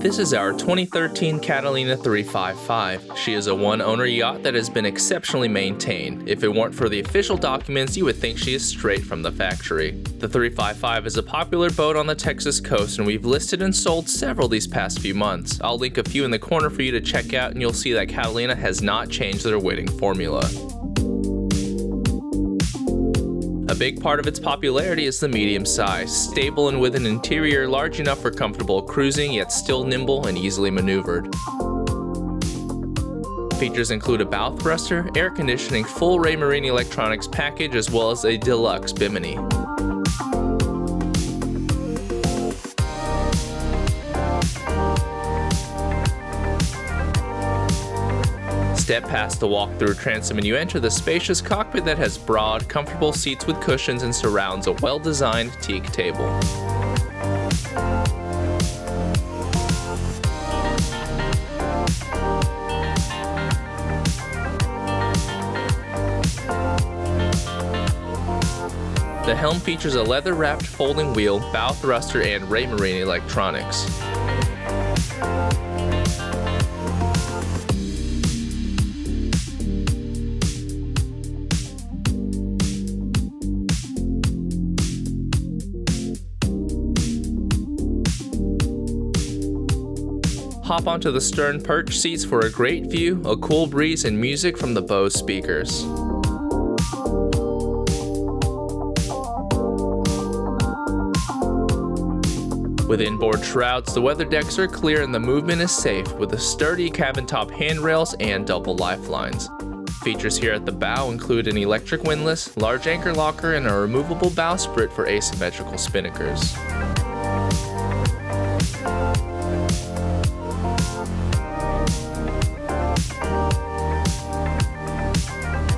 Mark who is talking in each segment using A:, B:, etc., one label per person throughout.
A: This is our 2013 Catalina 355. She is a one-owner yacht that has been exceptionally maintained. If it weren't for the official documents, you would think she is straight from the factory. The 355 is a popular boat on the Texas coast, and we've listed and sold several these past few months. I'll link a few in the corner for you to check out, and you'll see that Catalina has not changed their winning formula. A big part of its popularity is the medium size, stable and with an interior large enough for comfortable cruising, yet still nimble and easily maneuvered. Features include a bow thruster, air conditioning, full Raymarine electronics package, as well as a Deluxe Bimini. Step past the walk-through transom and you enter the spacious cockpit that has broad, comfortable seats with cushions and surrounds a well-designed teak table. The helm features a leather-wrapped folding wheel, bow thruster, and Raymarine electronics. Hop onto the stern perch seats for a great view, a cool breeze, and music from the Bose speakers. With inboard shrouds, the weather decks are clear and the movement is safe, with the sturdy cabin top handrails and double lifelines. Features here at the bow include an electric windlass, large anchor locker, and a removable bowsprit for asymmetrical spinnakers.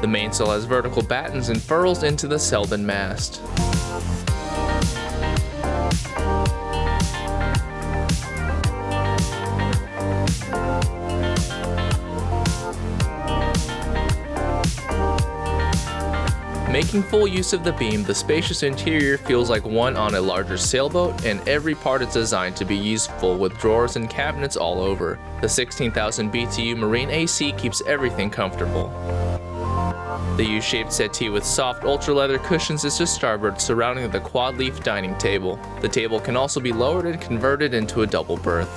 A: The mainsail has vertical battens and furls into the Selden mast. Making full use of the beam, the spacious interior feels like one on a larger sailboat, and every part is designed to be useful with drawers and cabinets all over. The 16,000 BTU marine AC keeps everything comfortable. The U-shaped settee with soft ultra-leather cushions is to starboard, surrounding the quad-leaf dining table. The table can also be lowered and converted into a double berth.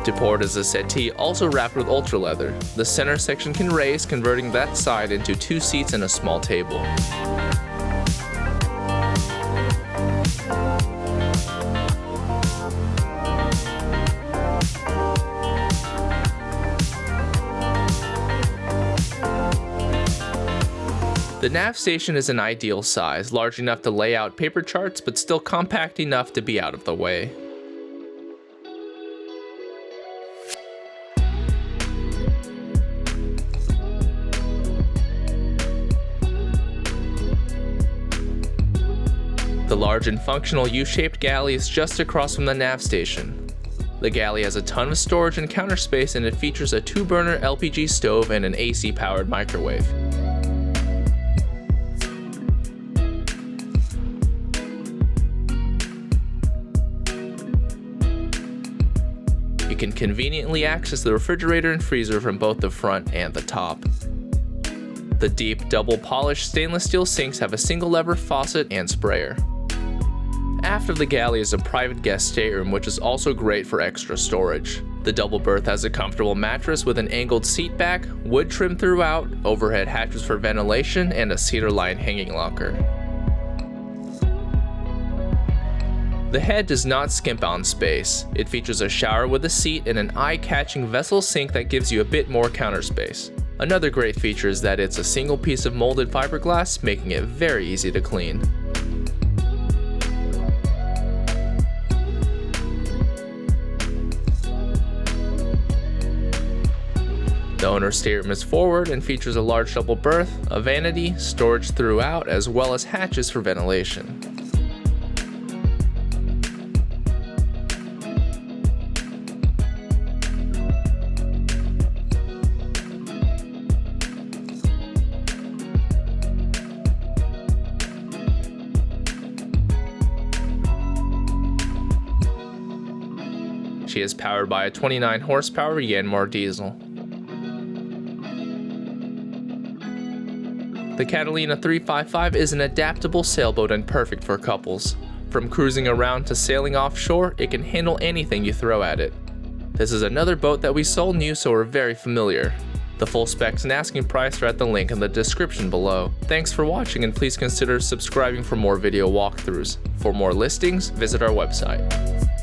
A: To port is a settee also wrapped with ultra-leather. The center section can raise, converting that side into 2 seats and a small table. The nav station is an ideal size, large enough to lay out paper charts, but still compact enough to be out of the way. The large and functional U-shaped galley is just across from the nav station. The galley has a ton of storage and counter space, and it features a 2-burner LPG stove and an AC-powered microwave. You can conveniently access the refrigerator and freezer from both the front and the top. The deep, double-polished stainless steel sinks have a single lever faucet and sprayer. Aft of the galley is a private guest stateroom, which is also great for extra storage. The double berth has a comfortable mattress with an angled seat back, wood trim throughout, overhead hatches for ventilation, and a cedar line hanging locker. The head does not skimp on space. It features a shower with a seat and an eye-catching vessel sink that gives you a bit more counter space. Another great feature is that it's a single piece of molded fiberglass, making it very easy to clean. The owner's stateroom is forward and features a large double berth, a vanity, storage throughout, as well as hatches for ventilation. She is powered by a 29 horsepower Yanmar diesel. The Catalina 355 is an adaptable sailboat and perfect for couples. From cruising around to sailing offshore, it can handle anything you throw at it. This is another boat that we sold new, so we're very familiar. The full specs and asking price are at the link in the description below. Thanks for watching, and please consider subscribing for more video walkthroughs. For more listings, visit our website.